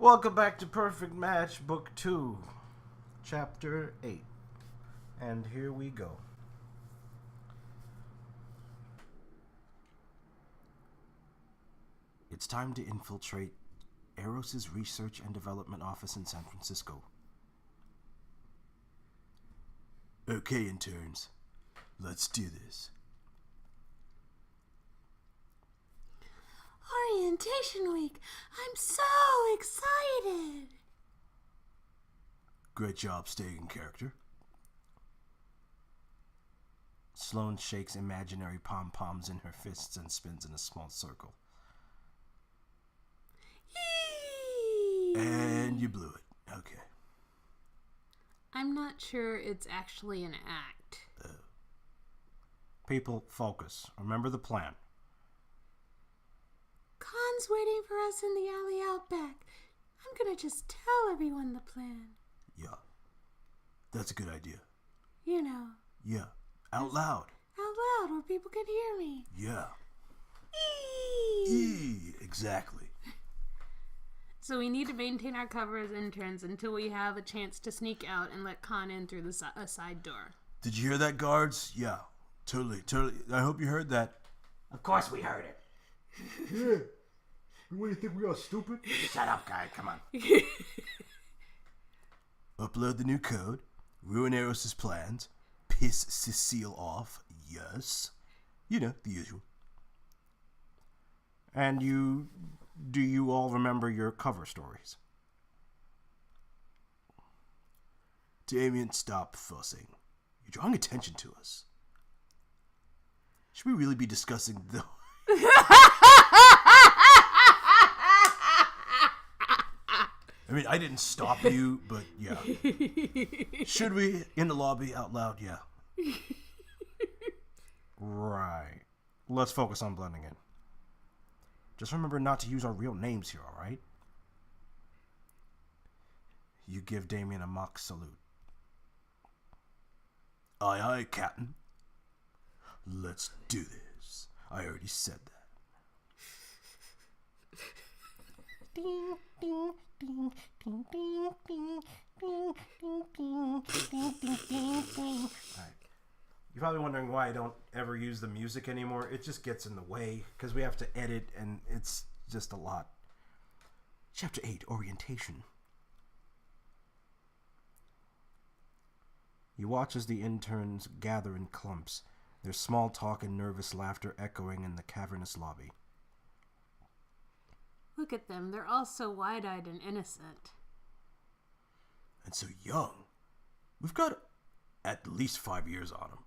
Welcome back to Perfect Match, Book 2, Chapter 8. And here we go. It's time to infiltrate Eros' research and development office in San Francisco. Okay, interns. Let's do this. Orientation week. I'm so excited. Great job staying in character. Sloane shakes imaginary pom-poms in her fists and spins in a small circle. Yee! And you blew it. Okay. I'm not sure it's actually an act. People, focus. Remember the plan. Khan's waiting for us in the alley out back. I'm gonna just tell everyone the plan. Yeah. That's a good idea. You know. Yeah. Out loud. Out loud where people can hear me. Yeah. Exactly. So we need to maintain our cover as interns until we have a chance to sneak out and let Khan in through a side door. Did you hear that, guards? Yeah. Totally. I hope you heard that. Of course we heard it. Yeah. What do you think, we are stupid? Shut up, guy. Come on. Upload the new code. Ruin Eros' plans. Piss Cecile off. Yes. You know, the usual. And do you all remember your cover stories? Damien, stop fussing. You're drawing attention to us. Should we really be discussing the... I mean, I didn't stop you, but yeah. Should we, in the lobby, out loud? Yeah. Right. Let's focus on blending in. Just remember not to use our real names here, alright? You give Damien a mock salute. Aye, aye, Captain. Let's do this. I already said that. Ding, ding, ding, ding, ding, ding, ding, ding, ding, ding, ding, ding, ding. Alright. You're probably wondering why I don't ever use the music anymore. It just gets in the way because we have to edit and it's just a lot. Chapter 8, Orientation. You watch as the interns gather in clumps, their small talk and nervous laughter echoing in the cavernous lobby. Look at them. They're all so wide-eyed and innocent. And so young. We've got at least 5 years on them.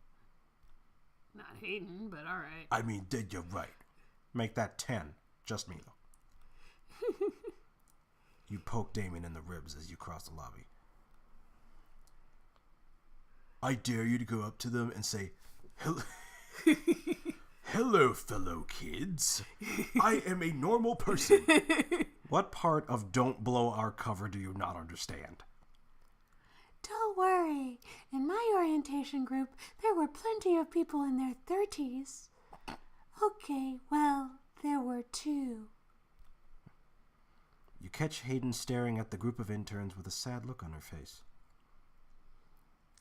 Not Hayden, but alright. I mean, you're right. Make that 10. Just me, though. You poke Damien in the ribs as you cross the lobby. I dare you to go up to them and say, Hello, fellow kids. I am a normal person. What part of don't blow our cover do you not understand? Don't worry. In my orientation group, there were plenty of people in their 30s. Okay, well, there were 2. You catch Hayden staring at the group of interns with a sad look on her face.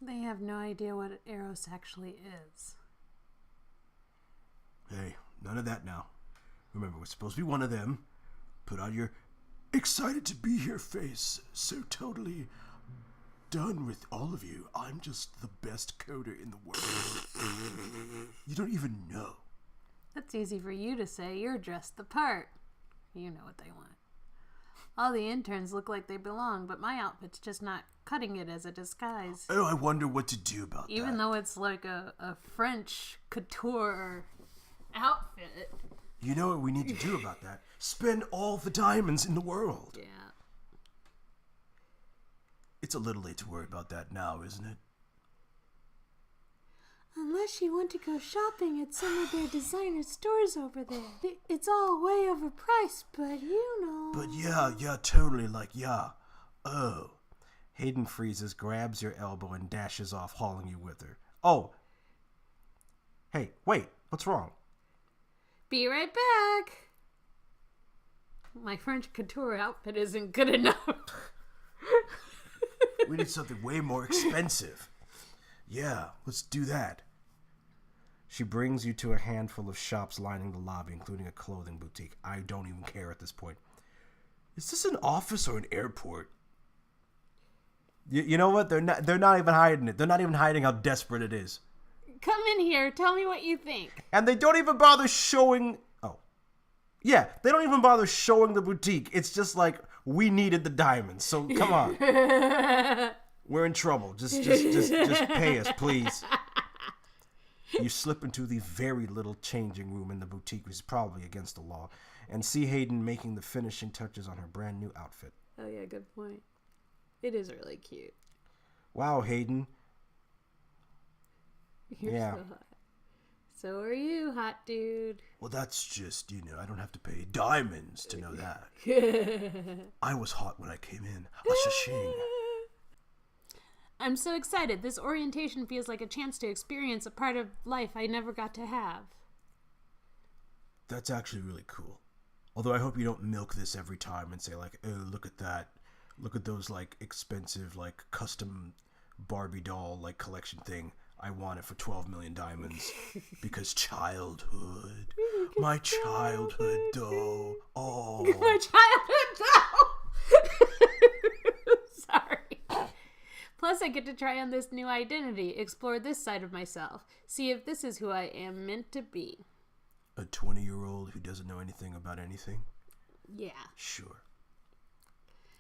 They have no idea what Eros actually is. Hey, none of that now. Remember, we're supposed to be one of them. Put on your excited to be here face. So totally done with all of you. I'm just the best coder in the world. You don't even know. That's easy for you to say. You're dressed the part. You know what they want. All the interns look like they belong, but my outfit's just not cutting it as a disguise. Oh, I wonder what to do about that. Even though it's like a French couture outfit. You know what we need to do about that? Spend all the diamonds in the world. Yeah. It's a little late to worry about that now, isn't it? Unless you want to go shopping at some of their designer stores over there. It's all way overpriced, but you know. But yeah, totally, yeah. Oh. Hayden freezes, grabs your elbow, and dashes off, hauling you with her. Oh. Hey, wait, what's wrong? Be right back. my French couture outfit isn't good enough. We need something way more expensive. Yeah, let's do that. She brings you to a handful of shops lining the lobby, including a clothing boutique. I don't even care at this point. Is this an office or an airport? You know what? They're not even hiding it. They're not even hiding how desperate it is. Come in here. Tell me what you think. And they don't even bother showing... Oh. Yeah, they don't even bother showing the boutique. It's just like, we needed the diamonds, so come on. We're in trouble. Just pay us, please. You slip into the very little changing room in the boutique, which is probably against the law, and see Hayden making the finishing touches on her brand new outfit. Oh yeah, good point. It is really cute. Wow, Hayden. You're Yeah. so hot. So are you, hot dude. Well, that's just, I don't have to pay diamonds to know that. I was hot when I came in. Ashashing. I'm so excited. This orientation feels like a chance to experience a part of life I never got to have. That's actually really cool. Although I hope you don't milk this every time and say like, oh, look at that. Look at those like expensive like custom Barbie doll like collection thing. I want it for 12 million diamonds. Because childhood. My childhood doll. Oh. My childhood doll! Sorry. Plus, I get to try on this new identity, explore this side of myself, see if this is who I am meant to be. A 20-year-old who doesn't know anything about anything? Yeah. Sure.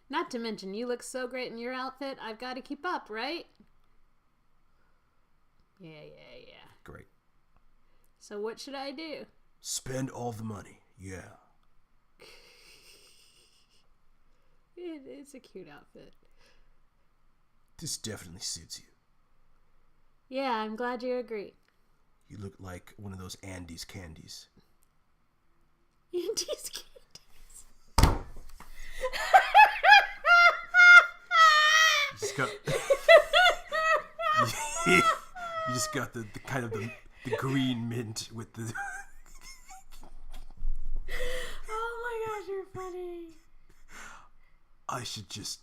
Not to mention, you look so great in your outfit, I've got to keep up, right? Yeah. Great. So what should I do? Spend all the money. Yeah. It's a cute outfit. This definitely suits you. Yeah, I'm glad you agree. You look like one of those Andes candies. Andy's candies. You just got... you just got the kind of the green mint with the... Oh my gosh, you're funny. I should just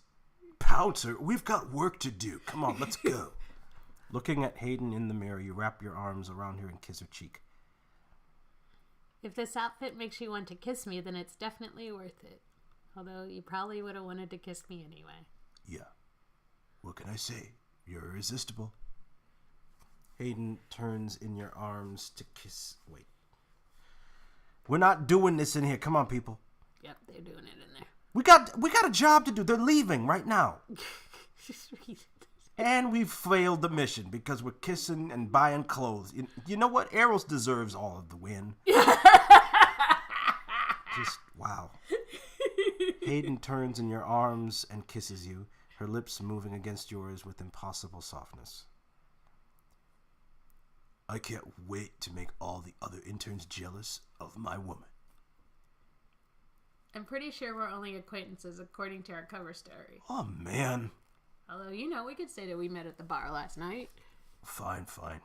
pounce her. We've got work to do. Come on, let's go. Looking at Hayden in the mirror, you wrap your arms around her and kiss her cheek. If this outfit makes you want to kiss me, then it's definitely worth it. Although you probably would have wanted to kiss me anyway. Yeah. What can I say? You're irresistible. Hayden turns in your arms to kiss... Wait. We're not doing this in here. Come on, people. Yep, they're doing it in there. We got a job to do. They're leaving right now. And we've failed the mission because we're kissing and buying clothes. You know what? Eros deserves all of the win. Just, wow. Hayden turns in your arms and kisses you, her lips moving against yours with impossible softness. I can't wait to make all the other interns jealous of my woman. I'm pretty sure we're only acquaintances according to our cover story. Oh, man. Although, we could say that we met at the bar last night. Fine. I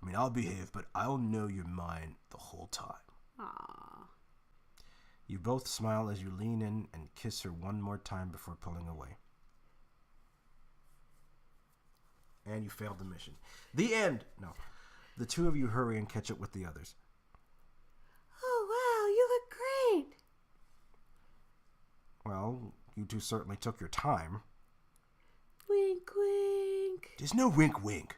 mean, I'll behave, but I'll know you're mine the whole time. Aww. You both smile as you lean in and kiss her one more time before pulling away. And you failed the mission. The end! No. The two of you hurry and catch up with the others. Oh, wow, you look great. Well, you two certainly took your time. Wink, wink. There's no wink, wink.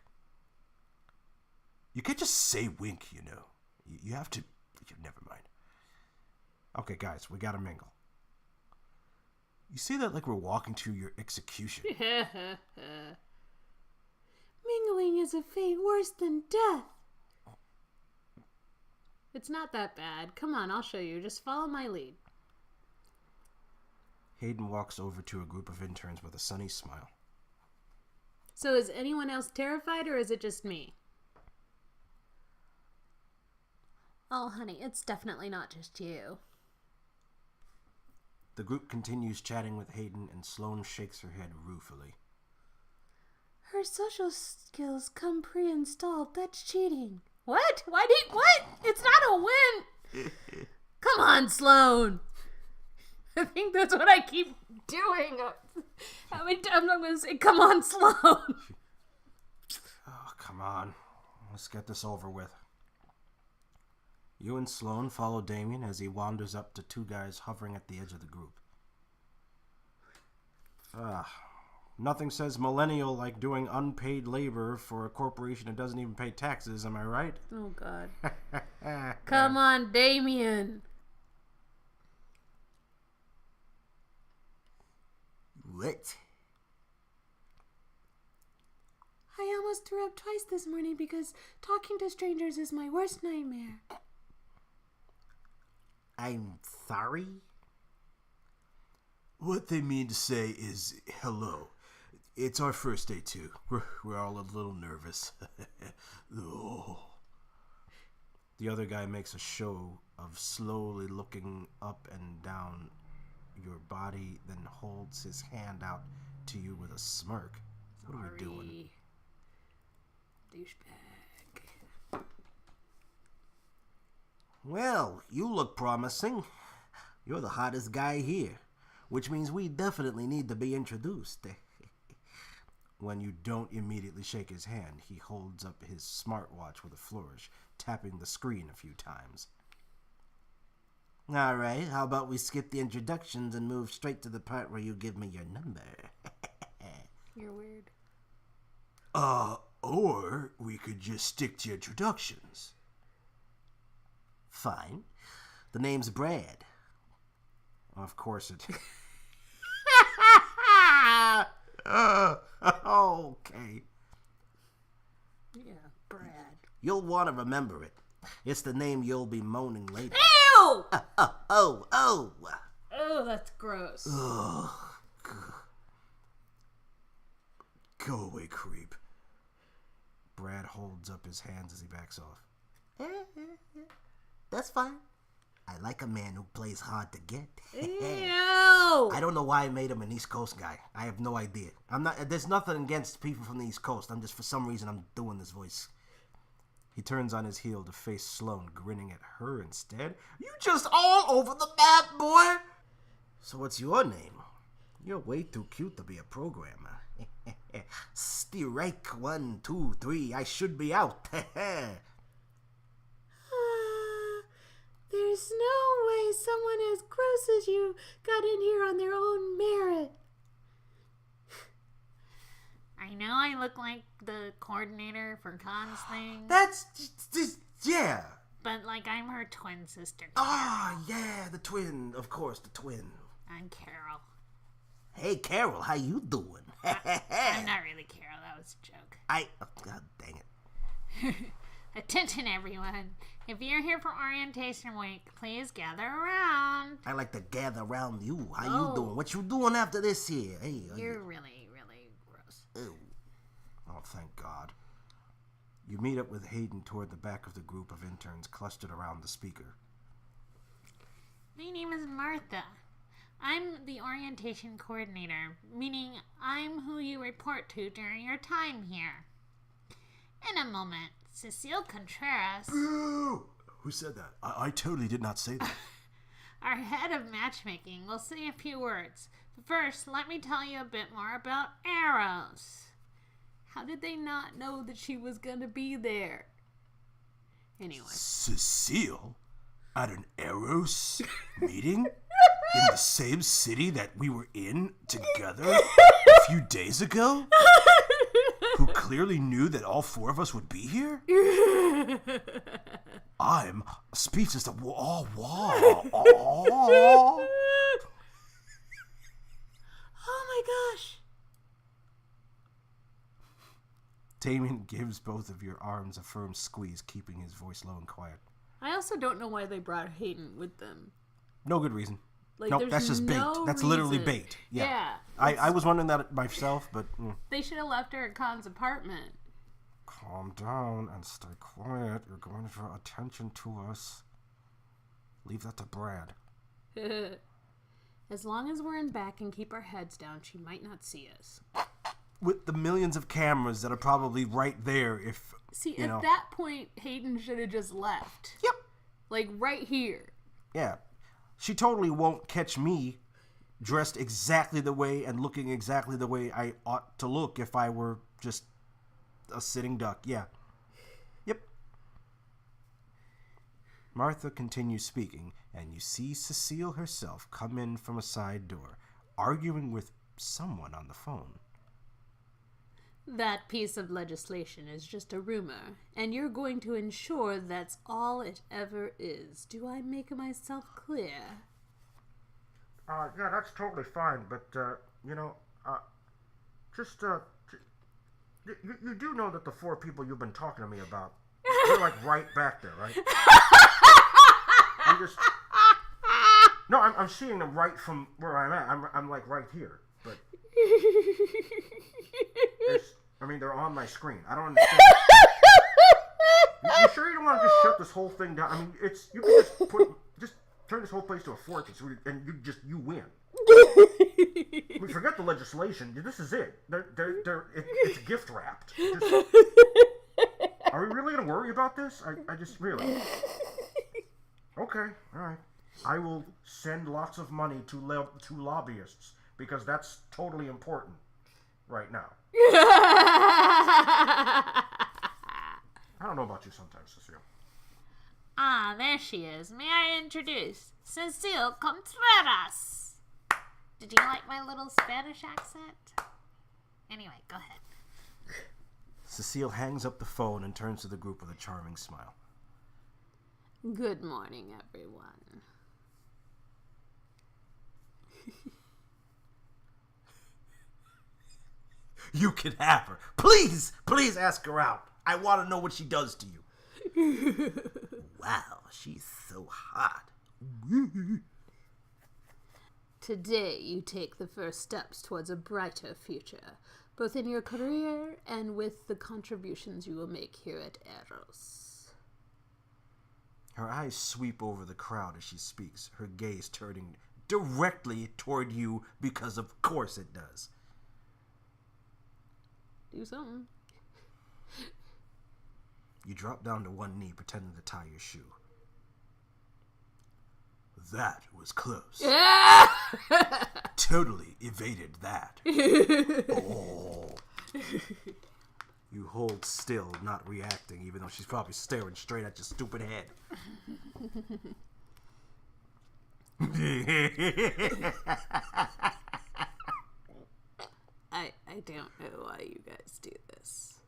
You can't just say wink, you know. You have to... Never mind. Okay, guys, we gotta mingle. You say that like we're walking to your execution. Mingling is a fate worse than death. It's not that bad. Come on, I'll show you. Just follow my lead. Hayden walks over to a group of interns with a sunny smile. So is anyone else terrified, or is it just me? Oh, honey, it's definitely not just you. The group continues chatting with Hayden, and Sloane shakes her head ruefully. Her social skills come pre-installed. That's cheating. What? What? It's not a win! Come on, Sloane! I think that's what I keep doing. How many times I'm going to say, come on, Sloan? Oh, come on. Let's get this over with. You and Sloan follow Damien as he wanders up to two guys hovering at the edge of the group. Nothing says millennial like doing unpaid labor for a corporation that doesn't even pay taxes, am I right? Oh, God. Come on, Damien. What? I almost threw up twice this morning because talking to strangers is my worst nightmare. I'm sorry? What they mean to say is hello. It's our first day too. We're all a little nervous. Oh. The other guy makes a show of slowly looking up and down your body, then holds his hand out to you with a smirk. What are we doing? Douchebag. Well, you look promising. You're the hottest guy here, which means we definitely need to be introduced. When you don't immediately shake his hand, he holds up his smartwatch with a flourish, tapping the screen a few times. All right, how about we skip the introductions and move straight to the part where you give me your number? You're weird. Or we could just stick to introductions. Fine. The name's Brad. Of course it... Okay. Yeah, Brad. You'll want to remember it. It's the name you'll be moaning later. Ew! Oh. Oh, that's gross. Go away, creep. Brad holds up his hands as he backs off. That's fine. I like a man who plays hard to get. Ew! I don't know why I made him an East Coast guy. I have no idea. There's nothing against people from the East Coast. For some reason, I'm doing this voice. He turns on his heel to face Sloane, grinning at her instead. You just all over the map, boy! So what's your name? You're way too cute to be a programmer. Strike 1, 2, 3. I should be out. There's no way someone as gross as you got in here on their own merit. I know I look like the coordinator for Khan's thing. That's just yeah. But, I'm her twin sister. Yeah, the twin. Of course, the twin. I'm Carol. Hey, Carol, how you doing? I'm not really Carol. That was a joke. God dang it. Attention, everyone. If you're here for orientation week, please gather around. I like to gather around you. How you doing? What you doing after this here? Hey, you're really, really gross. Ew. Oh, thank God. You meet up with Hayden toward the back of the group of interns clustered around the speaker. My name is Martha. I'm the orientation coordinator, meaning I'm who you report to during your time here. In a moment, Cecile Contreras, Boo! Who said that? I totally did not say that. our head of matchmaking, will say a few words. But first, let me tell you a bit more about Eros. How did they not know that she was going to be there? Anyway. Cecile? At an Eros meeting? In the same city that we were in together a few days ago? Who clearly knew that all four of us would be here? I'm speechless. Oh, wow. Oh. Oh my gosh. Damien gives both of your arms a firm squeeze, keeping his voice low and quiet. I also don't know why they brought Hayden with them. No good reason. Like, Nope, that's just bait. no That's literally reason. bait. Yeah. Yeah, I was wondering that myself, but... They should have left her at Khan's apartment. Calm down and stay quiet. You're going to draw attention to us. Leave that to Brad. As long as we're in back and keep our heads down, she might not see us. With the millions of cameras that are probably right there if... See, you know. at that point, Hayden should have just left. Yep. Like, right here. Yeah. She totally won't catch me dressed exactly the way and looking exactly the way I ought to look if I were just a sitting duck. Yeah. Yep. Martha continues speaking, and you see Cecile herself come in from a side door, arguing with someone on the phone. That piece of legislation is just a rumor, and you're going to ensure that's all it ever is. Do I make myself clear? Yeah, that's totally fine, but, you do know that the 4 people you've been talking to me about, they're, like, right back there, right? I'm seeing them right from where I'm at. I'm like, right here, but... they're on my screen. I don't understand. You sure you don't want to just shut this whole thing down? I mean, you can just turn this whole place to a fortress, and you win. Forget the legislation. This is it. It's gift wrapped. Are we really gonna worry about this? I just realized. Okay, all right. I will send lots of money to lobbyists because that's totally important right now. I don't know about you sometimes, Cecile. Ah, there she is. May I introduce Cecile Contreras? Did you like my little Spanish accent? Anyway, go ahead. Cecile hangs up the phone and turns to the group with a charming smile. Good morning, everyone. You can have her. Please ask her out. I want to know what she does to you. Wow, she's so hot. Today, you take the first steps towards a brighter future, both in your career and with the contributions you will make here at Eros. Her eyes sweep over the crowd as she speaks, her gaze turning directly toward you because of course it does. Do something. You drop down to one knee, pretending to tie your shoe. That was close. Totally evaded that. Oh. You hold still, not reacting, even though she's probably staring straight at your stupid head. I don't know why you guys do this.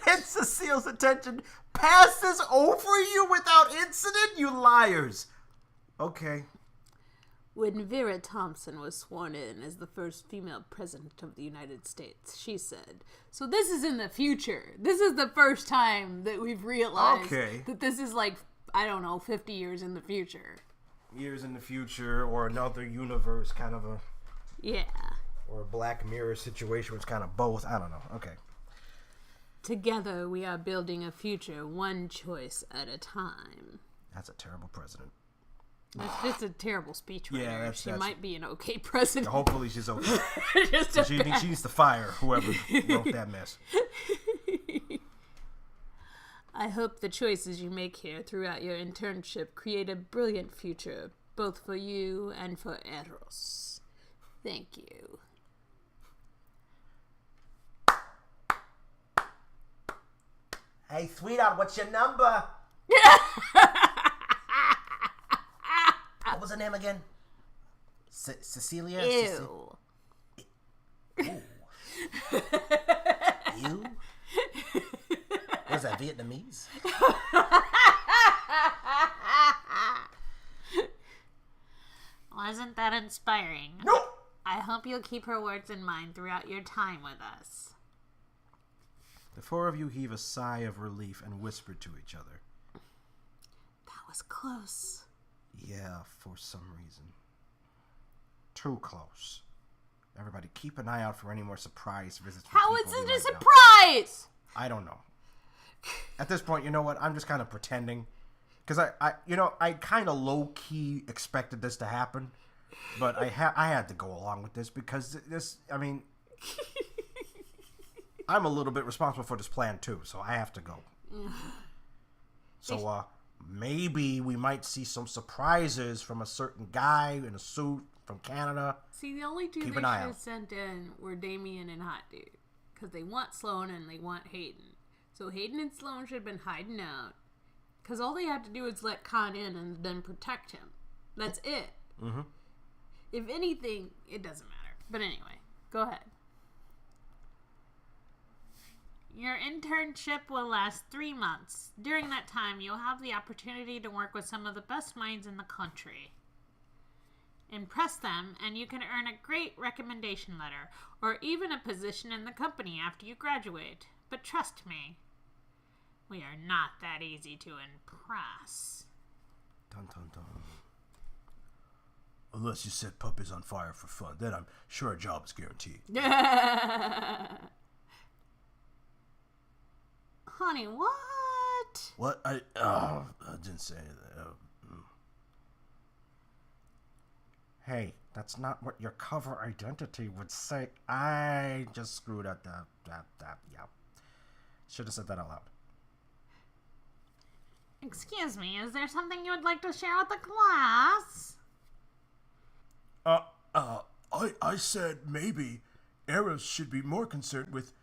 And Cecile's attention passes over you without incident, you liars. Okay. When Vera Thompson was sworn in as the first female president of the United States, she said, so this is in the future. This is the first time that we've realized that this is 50 years in the future. Years in the future, or another universe, kind of a... Yeah. Or a Black Mirror situation, which kind of both. I don't know. Okay. Together, we are building a future one choice at a time. That's a terrible president. That's just a terrible speechwriter. Yeah, she might be an okay president. Hopefully she's okay. She needs to fire whoever wrote that mess. I hope the choices you make here throughout your internship create a brilliant future, both for you and for Eros. Thank you. Hey, sweetheart, what's your number? What was her name again? Cecilia? Ew. Ooh. You? Was that Vietnamese? Wasn't that inspiring? Nope. I hope you'll keep her words in mind throughout your time with us. The four of you heave a sigh of relief and whisper to each other. That was close. Yeah, for some reason. Too close. Everybody, keep an eye out for any more surprise visits. How is it a surprise? I don't know. At this point, you know what? I'm just kind of pretending. Because I kind of low-key expected this to happen. But I had to go along with this because I'm a little bit responsible for this plan too, so I have to go. So, maybe we might see some surprises from a certain guy in a suit from Canada. See, the only two Keep they an should eye have out. sent in were Damien and Hot Dude. Because they want Sloan and they want Hayden. So Hayden and Sloan should have been hiding out. Because all they had to do was let Khan in and then protect him. That's it. Mm-hmm. If anything, it doesn't matter. But anyway, go ahead. Your internship will last 3 months. During that time, you'll have the opportunity to work with some of the best minds in the country. Impress them, and you can earn a great recommendation letter, or even a position in the company after you graduate. But trust me, we are not that easy to impress. Dun, dun, dun. Unless you set puppies on fire for fun, then I'm sure a job is guaranteed. Honey, what? What? I didn't say anything. Hey, that's not what your cover identity would say. I just screwed up that. Yeah. Should have said that out loud. Excuse me, is there something you would like to share with the class? I said maybe Eros should be more concerned with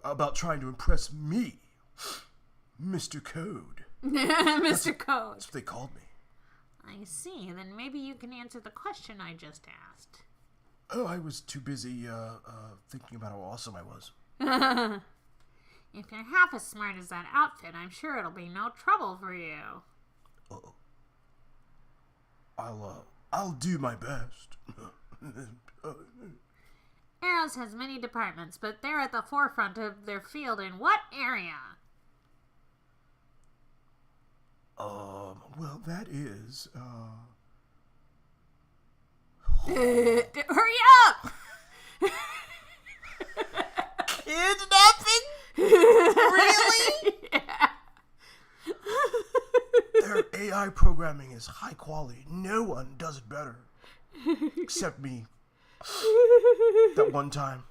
about trying to impress me, Mr. Code. Mr. Code. That's what they called me. I see, then maybe you can answer the question I just asked. Oh, I was too busy thinking about how awesome I was. If you're half as smart as that outfit, I'm sure it'll be no trouble for you. Uh-oh. I'll do my best. Arrows has many departments, but they're at the forefront of their field in what area? Well, that is, Hurry up! Kidnapping? Really? Yeah. their AI programming is high quality. No one does it better. Except me. That one time.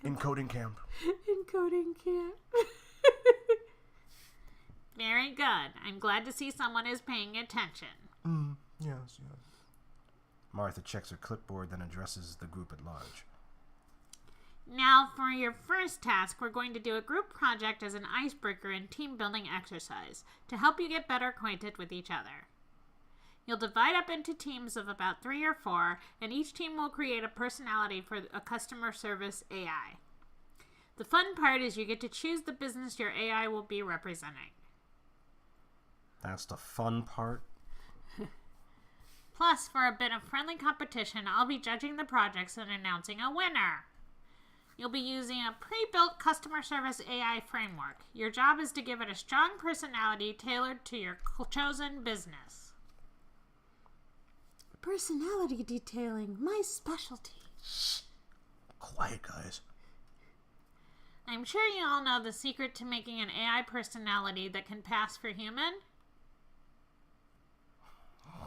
In coding camp. In coding camp. Very good. I'm glad to see someone is paying attention. Yes. Martha checks her clipboard, then addresses the group at large. Now, for your first task, we're going to do a group project as an icebreaker and team building exercise to help you get better acquainted with each other. You'll divide up into teams of about 3 or 4, and each team will create a personality for a customer service AI. The fun part is you get to choose the business your AI will be representing. That's the fun part. Plus, for a bit of friendly competition, I'll be judging the projects and announcing a winner. You'll be using a pre-built customer service AI framework. Your job is to give it a strong personality tailored to your chosen business. Personality detailing, my specialty. Quiet, guys. I'm sure you all know the secret to making an AI personality that can pass for human.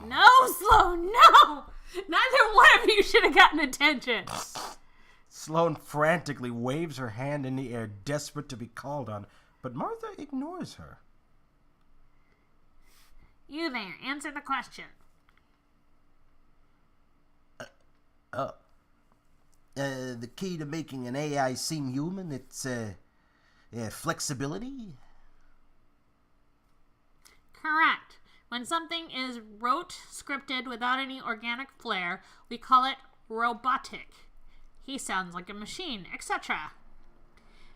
No, Sloan, no! Neither one of you should have gotten attention. Sloan frantically waves her hand in the air, desperate to be called on, but Martha ignores her. You there, answer the question. The key to making an AI seem human, it's flexibility? Correct. When something is rote, scripted, without any organic flair, we call it robotic. He sounds like a machine, etc.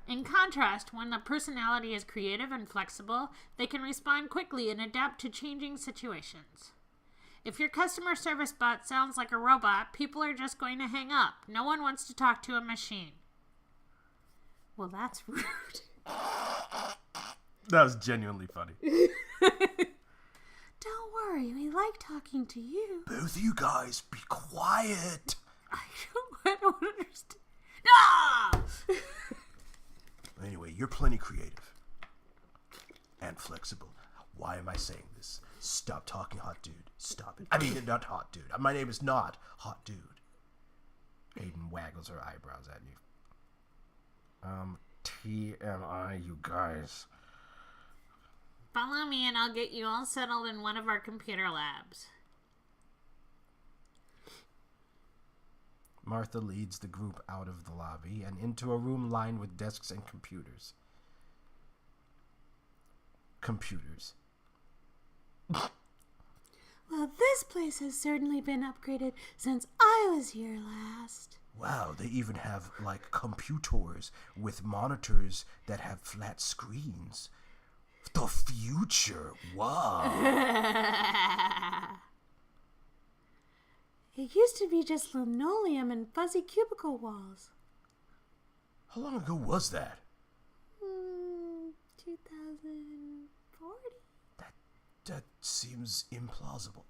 In contrast, when the personality is creative and flexible, they can respond quickly and adapt to changing situations. If your customer service bot sounds like a robot, people are just going to hang up. No one wants to talk to a machine. Well, that's rude. That was genuinely funny. Don't worry, we like talking to you. Both of you guys, be quiet. I don't understand. No! Anyway, you're plenty creative. And flexible. Why am I saying this? Stop talking, hot dude. Stop it. I mean, not hot dude. My name is not hot dude. Hayden waggles her eyebrows at you. TMI, you guys. Follow me and I'll get you all settled in one of our computer labs. Martha leads the group out of the lobby and into a room lined with desks and computers. Computers. Well, this place has certainly been upgraded since I was here last. Wow, they even have, like, computers with monitors that have flat screens. The future, wow. It used to be just linoleum and fuzzy cubicle walls. How long ago was that? 2040? That seems implausible.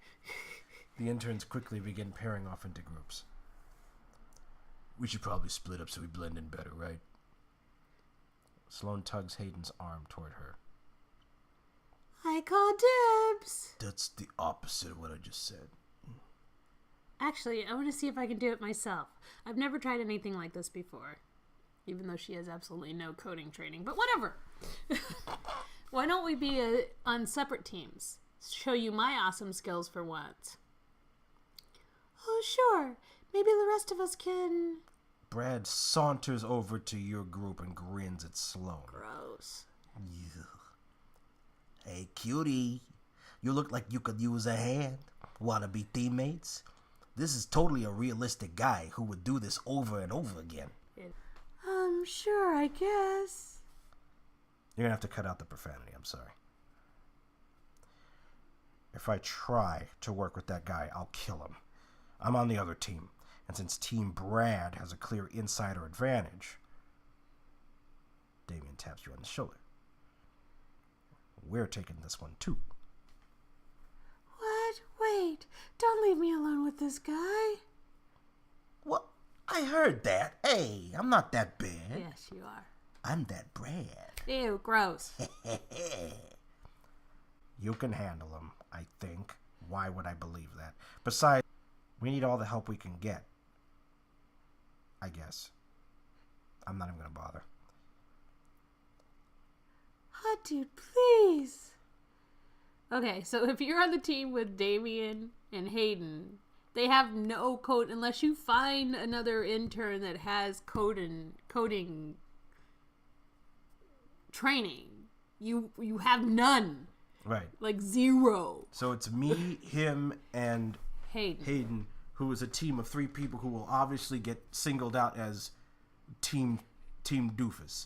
The interns quickly begin pairing off into groups. We should probably split up so we blend in better, right? Sloane tugs Hayden's arm toward her. I call dibs. That's the opposite of what I just said. Actually, I want to see if I can do it myself. I've never tried anything like this before. Even though she has absolutely no coding training. But whatever. Why don't we be on separate teams? Show you my awesome skills for once. Oh, sure. Maybe the rest of us can... Brad saunters over to your group and grins at Sloane. Gross. Ugh. Hey, cutie. You look like you could use a hand. Wanna be teammates? This is totally a realistic guy who would do this over and over again. Sure, I guess. You're gonna have to cut out the profanity, I'm sorry. If I try to work with that guy, I'll kill him. I'm on the other team, and since Team Brad has a clear insider advantage, Damien taps you on the shoulder. We're taking this one too. What? Wait, don't leave me alone with this guy. What? I heard that. Hey, I'm not that bad. Yes, you are. I'm that Brad. Ew, gross. You can handle him, I think. Why would I believe that? Besides, we need all the help we can get. I guess. I'm not even going to bother. Hot dude, please. Okay, so if you're on the team with Damien and Hayden, they have no code unless you find another intern that has coding training. You have none. Right. Like zero. So it's me, him, and Hayden, who is a team of 3 people who will obviously get singled out as Team Doofus.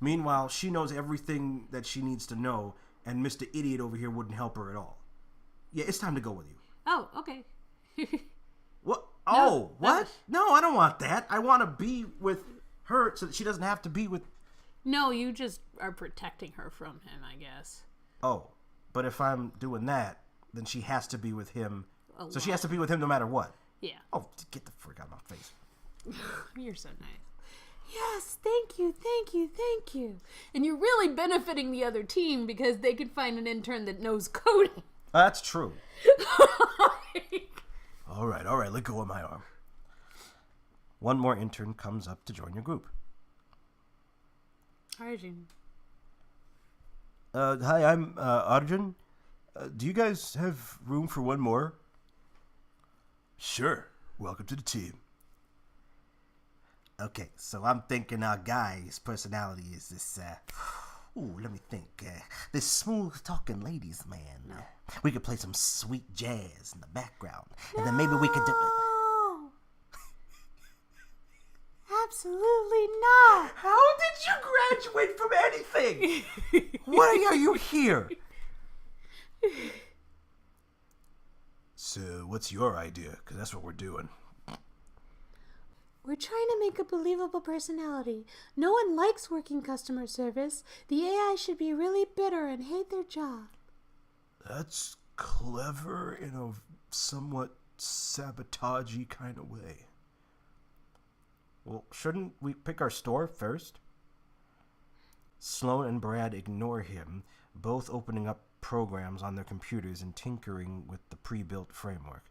Meanwhile, she knows everything that she needs to know, and Mr. Idiot over here wouldn't help her at all. Yeah, it's time to go with you. Oh, okay. What? Oh, what? No, I don't want that. I want to be with her so that she doesn't have to be with... No, you just are protecting her from him, I guess. Oh, but if I'm doing that, then she has to be with him. A So she lot. has to be with him no matter what. Yeah. Oh, get the frick out of my face. You're so nice. Yes, thank you. And you're really benefiting the other team because they can find an intern that knows coding. That's true. All right, let go of my arm. One more intern comes up to join your group. Arjun. Hi, I'm Arjun. Do you guys have room for one more? Sure. Welcome to the team. Okay, so I'm thinking our guy's personality is this, let me think. This smooth-talking ladies man. We could play some sweet jazz in the background. And then maybe we could do... No! Absolutely not! How did you graduate from anything? Why are you here? So, what's your idea? Because that's what we're doing. We're trying to make a believable personality. No one likes working customer service. The AI should be really bitter and hate their job. That's clever in a somewhat sabotagey kind of way. Well, shouldn't we pick our store first? Sloane and Brad ignore him, both opening up programs on their computers and tinkering with the pre-built framework.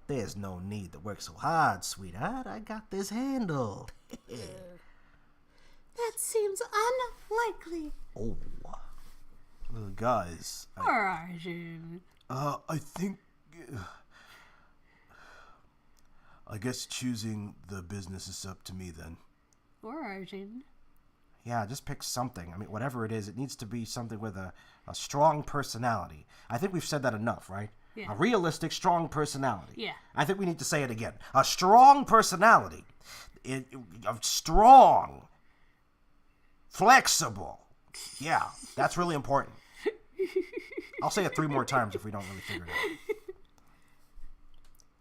There's no need to work so hard, sweetheart. I got this handled. That seems unlikely. Oh. Guys, Origin. I think... I guess choosing the business is up to me then. Origin. Yeah, just pick something. I mean, whatever it is, it needs to be something with a strong personality. I think we've said that enough, right? Yeah. A realistic, strong personality. Yeah. I think we need to say it again. A strong personality. Strong. Flexible. Yeah, that's really important. I'll say it 3 more times if we don't really figure it out.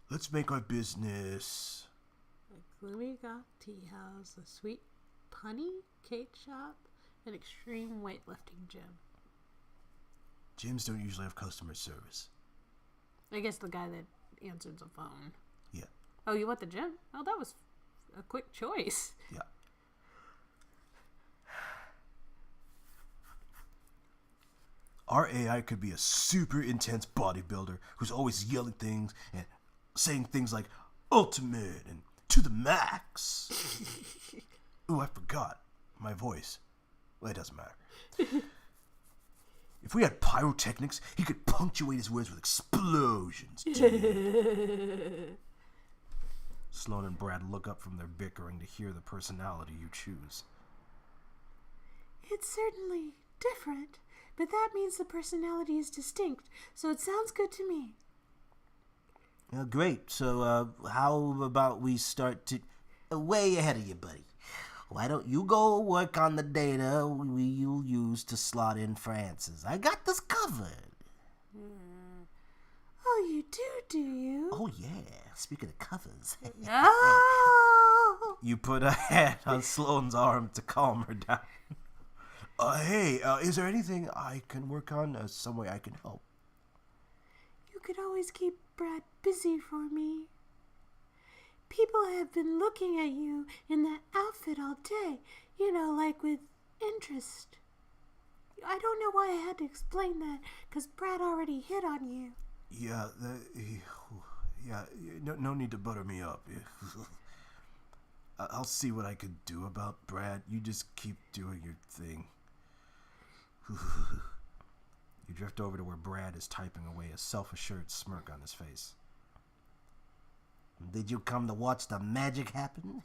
Let's make our business... A gloomy goth tea house, a sweet punny cake shop, an extreme weightlifting gym. Gyms don't usually have customer service. I guess the guy that answered the phone. Yeah. Oh, you want the gym? Oh, that was a quick choice. Yeah. Our AI could be a super intense bodybuilder who's always yelling things and saying things like ultimate and to the max. Ooh, I forgot my voice. Well, it doesn't matter. If we had pyrotechnics, he could punctuate his words with explosions. Sloan and Brad look up from their bickering to hear the personality you choose. It's certainly different, but that means the personality is distinct, so it sounds good to me. Great. So, how about we start to... way ahead of you, buddy. Why don't you go work on the data you'll use to slot in Francis? I got this covered. Oh, you do you? Oh, yeah. Speaking of covers. No! You put a hand on Sloane's arm to calm her down. Hey, is there anything I can work on? Some way I can help? You could always keep Brad busy for me. People have been looking at you in that outfit all day, like with interest. I don't know why I had to explain that, because Brad already hit on you. Yeah, no need to butter me up. I'll see what I could do about Brad. You just keep doing your thing. You drift over to where Brad is typing away, a self-assured smirk on his face. Did you come to watch the magic happen?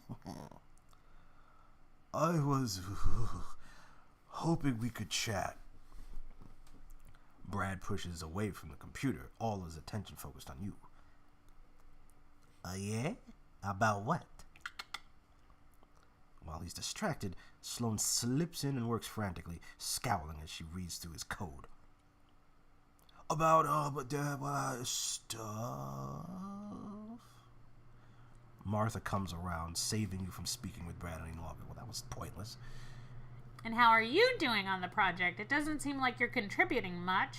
I was hoping we could chat. Brad pushes away from the computer, all his attention focused on you. Yeah? About what? While he's distracted, Sloane slips in and works frantically, scowling as she reads through his code. About, stuff? Martha comes around, saving you from speaking with Brad any longer. Well, that was pointless. And how are you doing on the project? It doesn't seem like you're contributing much.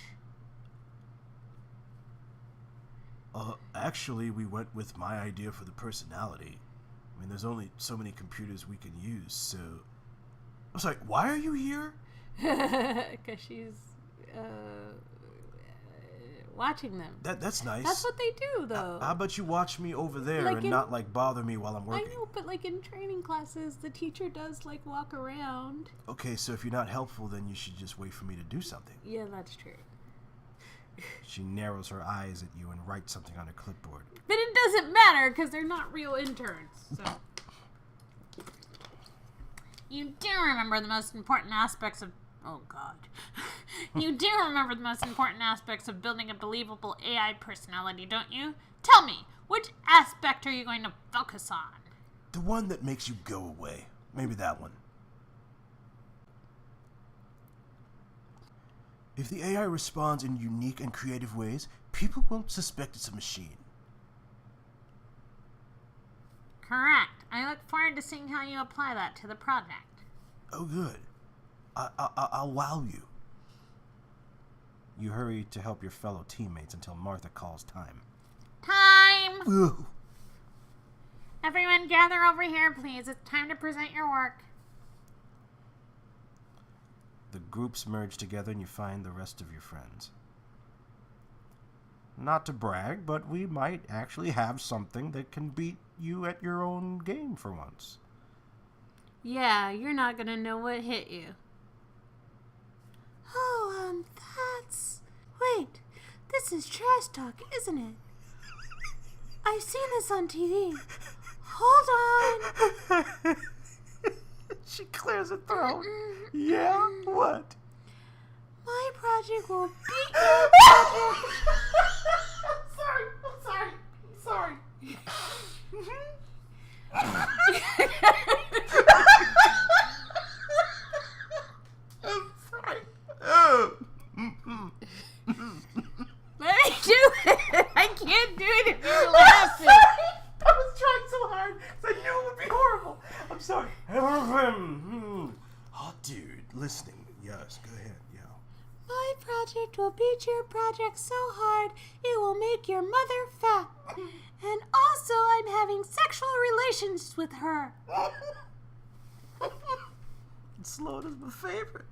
Actually, we went with my idea for the personality. I mean, there's only so many computers we can use, so... I was like, why are you here? Because she's, watching them. That's nice. That's what they do, though. How about you watch me over there and not, bother me while I'm working? I know, but, in training classes, the teacher does, walk around. Okay, so if you're not helpful, then you should just wait for me to do something. Yeah, that's true. She narrows her eyes at you and writes something on her clipboard. But it doesn't matter, because they're not real interns, so... You do remember the most important aspects of... Oh, God. You do remember the most important aspects of building a believable AI personality, don't you? Tell me, which aspect are you going to focus on? The one that makes you go away. Maybe that one. If the AI responds in unique and creative ways, people won't suspect it's a machine. Correct. I look forward to seeing how you apply that to the project. Oh, good. I'll wow you. You hurry to help your fellow teammates until Martha calls time. Time! Ooh. Everyone gather over here, please. It's time to present your work. The groups merge together and you find the rest of your friends. Not to brag, but we might actually have something that can beat you at your own game for once. Yeah, you're not gonna know what hit you. Oh, Oh, that's... Wait, this is trash talk, isn't it? I've seen this on TV. Hold on. She clears her throat. Yeah? What? My project will beat your project. I'm sorry. Oh. Let me do it. I can't do it if you're laughing. I was trying so hard because I knew it would be horrible. I'm sorry. Oh, dude, listening. Yes, go ahead. Yeah. My project will beat your project so hard it will make your mother fat. And also I'm having sexual relations with her. Sloan is my favorite.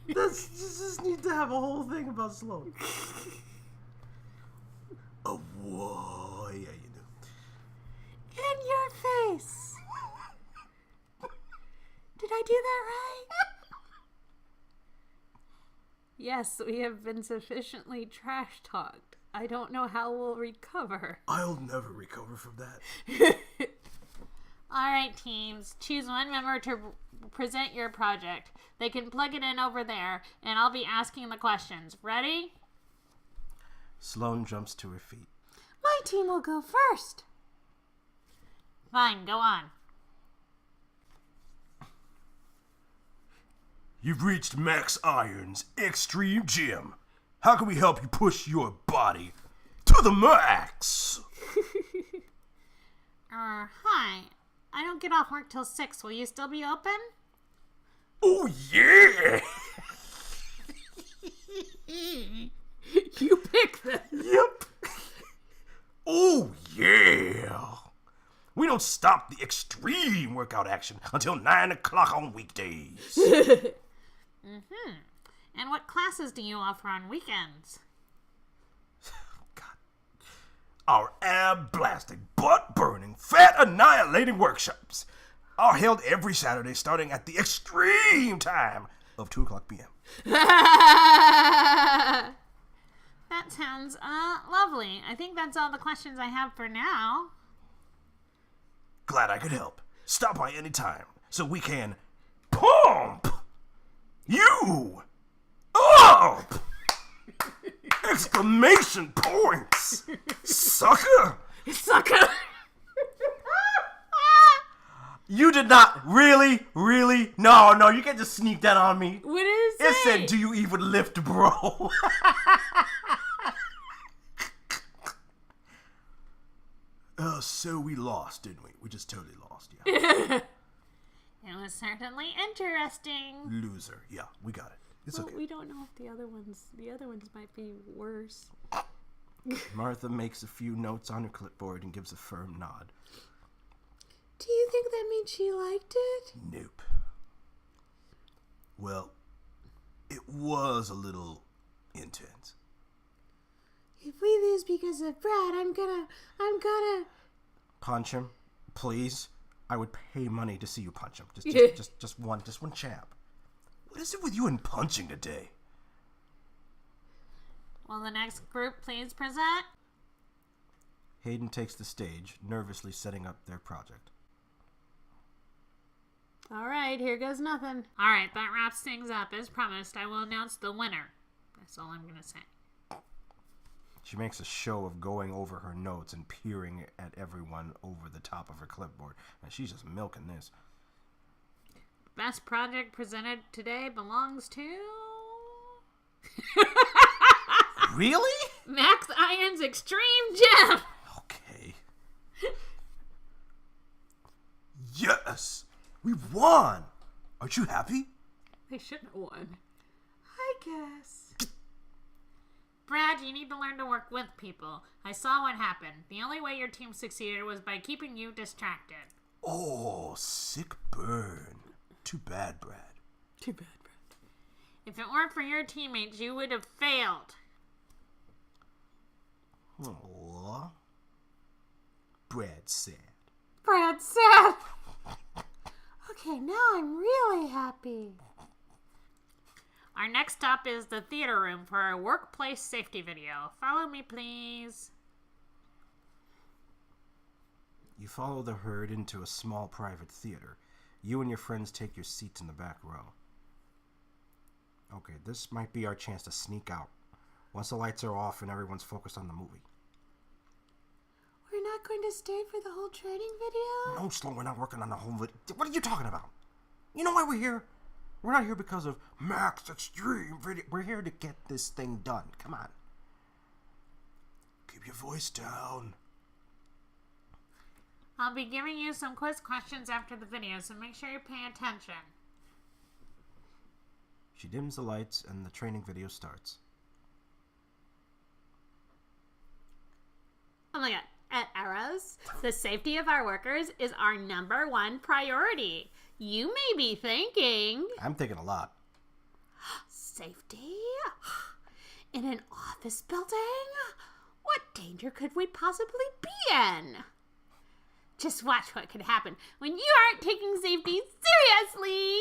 You just need to have a whole thing about Sloan. Oh, whoa. Yeah, you do. In your face. Did I do that right? Yes, we have been sufficiently trash talked. I don't know how we'll recover. I'll never recover from that. All right, teams. Choose one member to present your project. They can plug it in over there, and I'll be asking the questions. Ready? Sloan jumps to her feet. My team will go first. Fine, go on. You've reached Max Iron's Extreme Gym. How can we help you push your body to the max? Hi. I don't get off work till 6. Will you still be open? Oh, yeah! You pick this. Yep. Oh, yeah. We don't stop the extreme workout action until 9 o'clock on weekdays. And what classes do you offer on weekends? Our ab-blasting, butt-burning, fat-annihilating workshops are held every Saturday starting at the extreme time of 2 o'clock p.m. That sounds lovely. I think that's all the questions I have for now. Glad I could help. Stop by any time so we can pump you up! Exclamation points! Sucker! Sucker! You did not really? No, you can't just sneak that on me. What did it say? It said, do you even lift, bro? So we lost, didn't we? We just totally lost, yeah. It was certainly interesting. Loser. Yeah, we got it. It's Well, okay. we don't know if the other ones might be worse. Martha makes a few notes on her clipboard and gives a firm nod. Do you think that means she liked it? Nope. Well, it was a little intense. If we lose because of Brad, I'm gonna... Punch him, please. I would pay money to see you punch him. Just one jab. What is it with you and punching today? Will the next group please present? Hayden takes the stage, nervously setting up their project. All right, here goes nothing. All right, that wraps things up. As promised, I will announce the winner. That's all I'm gonna say. She makes a show of going over her notes and peering at everyone over the top of her clipboard. And she's just milking this. Best project presented today belongs to... Really? Max Iron's Extreme Gym! Okay. Yes! We won! Aren't you happy? They shouldn't have won. I guess. Brad, you need to learn to work with people. I saw what happened. The only way your team succeeded was by keeping you distracted. Oh, sick burn. Too bad, Brad. Too bad, Brad. If it weren't for your teammates, you would have failed. Aww. Brad's sad. Brad's sad. Okay, now I'm really happy. Our next stop is the theater room for a workplace safety video. Follow me, please. You follow the herd into a small private theater. You and your friends take your seats in the back row. Okay, this might be our chance to sneak out. Once the lights are off and everyone's focused on the movie. We're not going to stay for the whole training video? No, Sloan, we're not working on the whole video. What are you talking about? You know why we're here? We're not here because of Max Extreme Video. We're here to get this thing done. Come on. Keep your voice down. I'll be giving you some quiz questions after the video, so make sure you pay attention. She dims the lights and the training video starts. Oh my god. At Arrows, the safety of our workers is our #1 priority. You may be thinking... I'm thinking a lot. Safety? In an office building? What danger could we possibly be in? Just watch what could happen when you aren't taking safety seriously.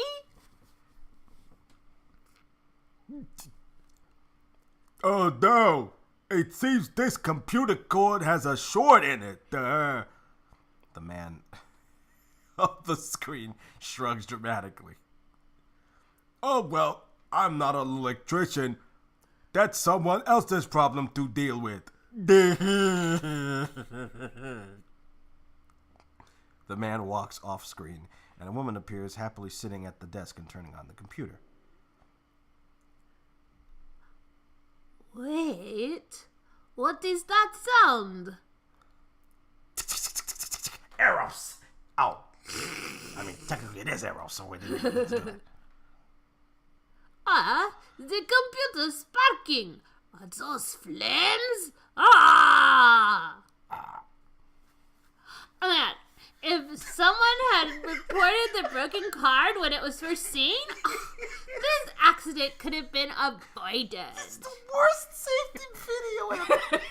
Oh no! It seems this computer cord has a short in it. The man of the screen shrugs dramatically. Oh well, I'm not an electrician. That's someone else's problem to deal with. The man walks off screen, and a woman appears happily sitting at the desk and turning on the computer. Wait, what is that sound? Eros! Oh. I mean, technically it is Eros, so we didn't do it. Ah, the computer's sparking. Are those flames? Ah! Oh my god. If someone had reported the broken card when it was first seen, this accident could have been avoided. It's the worst safety video ever.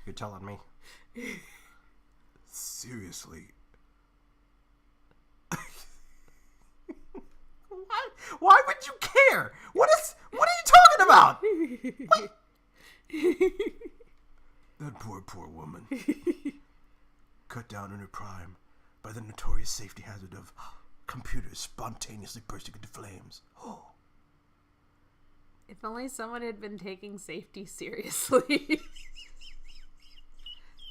You're telling me? Seriously. Why would you care? What are you talking about? What? That poor woman. Cut down in her prime by the notorious safety hazard of computers spontaneously bursting into flames. Oh. If only someone had been taking safety seriously.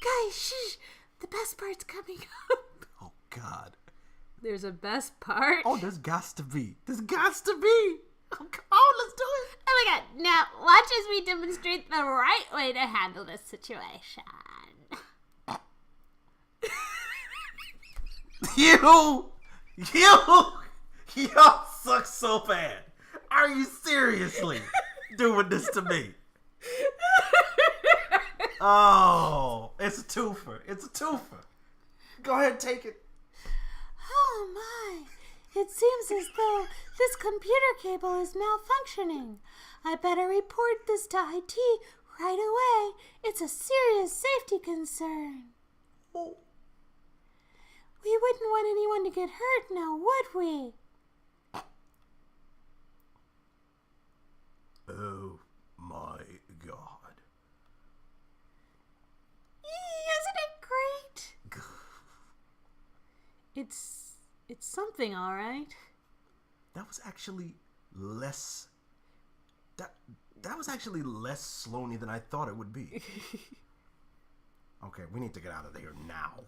Guys, shh! The best part's coming up. Oh, God. There's a best part? Oh, there's got to be. There's got to be. Oh, come on, let's do it. Oh my god, now watch as we demonstrate the right way to handle this situation. Y'all suck so bad. Are you seriously doing this to me? Oh, it's a twofer. It's a twofer. Go ahead, take it. Oh my, it seems as though this computer cable is malfunctioning. I better report this to IT right away. It's a serious safety concern. Oh. We wouldn't want anyone to get hurt now, would we? Oh my God. Isn't it great? It's something, all right. That was actually less. That was actually less Sloaney than I thought it would be. Okay, we need to get out of here now.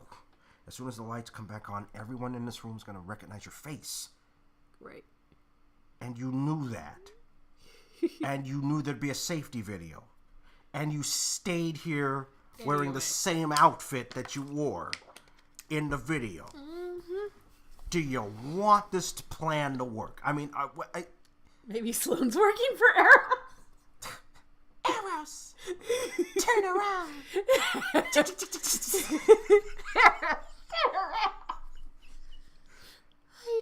As soon as the lights come back on, everyone in this room is going to recognize your face. Right. And you knew that. And you knew there'd be a safety video. And you stayed here wearing the same outfit that you wore in the video. Mm-hmm. Do you want this plan to work? I mean, Maybe Sloane's working for Arrow. Eros, turn around. I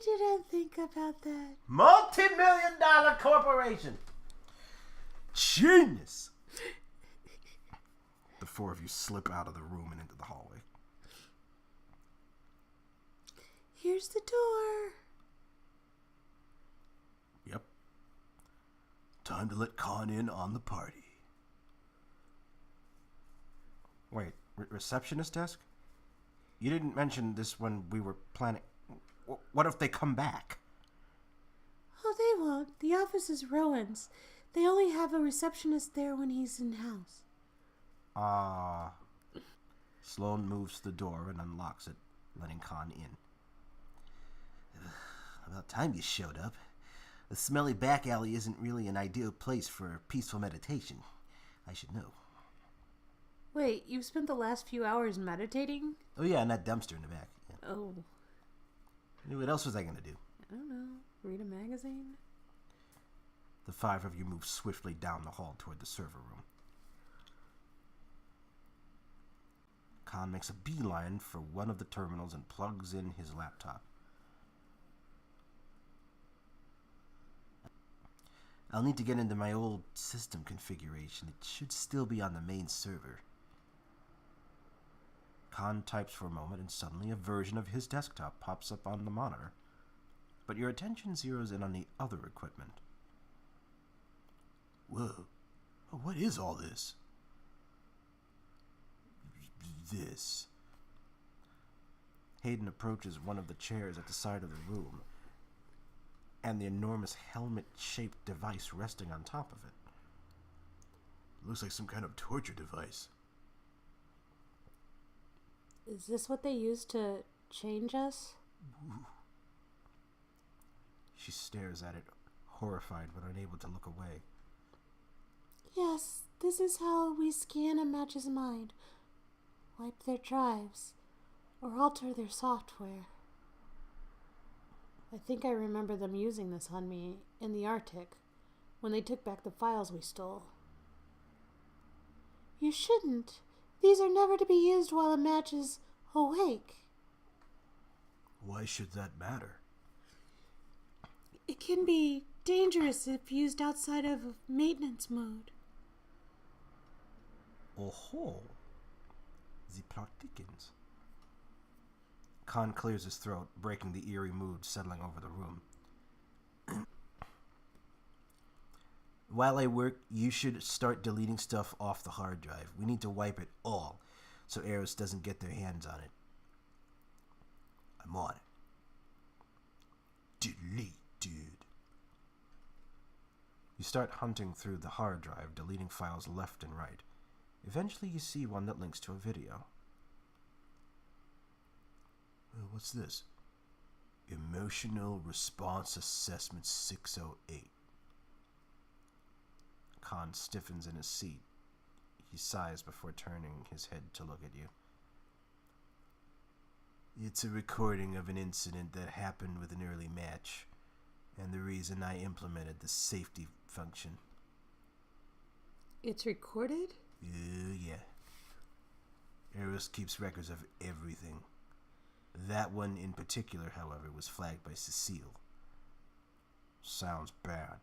didn't think about that. Multi-million-dollar corporation. Genius. The four of you slip out of the room and into the hallway. Here's the door. Yep. Time to let Khan in on the party. Wait, receptionist desk? You didn't mention this when we were planning. What if they come back? Oh, they won't. The office is Rowan's. They only have a receptionist there when he's in house. Sloane moves to the door and unlocks it, letting Khan in. About time you showed up. The smelly back alley isn't really an ideal place for peaceful meditation. I should know. Wait, you've spent the last few hours meditating? Oh yeah, and that dumpster in the back. Yeah. Oh. What else was I gonna do? I don't know. Read a magazine? The five of you move swiftly down the hall toward the server room. Khan makes a beeline for one of the terminals and plugs in his laptop. I'll need to get into my old system configuration. It should still be on the main server. Khan types for a moment and suddenly a version of his desktop pops up on the monitor. But your attention zeroes in on the other equipment. Whoa. What is all this? This. Hayden approaches one of the chairs at the side of the room and the enormous helmet-shaped device resting on top of it. Looks like some kind of torture device. Is this what they use to change us? Ooh. She stares at it, horrified but unable to look away. Yes, this is how we scan a match's mind, wipe their drives, or alter their software. I think I remember them using this on me in the Arctic, when they took back the files we stole. You shouldn't. These are never to be used while a match is awake. Why should that matter? It can be dangerous if used outside of maintenance mode. Oh-ho. The plot thickens. Khan clears his throat, breaking the eerie mood settling over the room. While I work, you should start deleting stuff off the hard drive. We need to wipe it all, so Eros doesn't get their hands on it. I'm on it. Delete, dude. You start hunting through the hard drive, deleting files left and right. Eventually you see one that links to a video. What's this? Emotional Response Assessment 608. Khan stiffens in his seat. He sighs before turning his head to look at you. It's a recording of an incident that happened with an early match, and the reason I implemented the safety function. It's recorded? Yeah. Eros keeps records of everything. That one in particular, however, was flagged by Cecile. Sounds bad.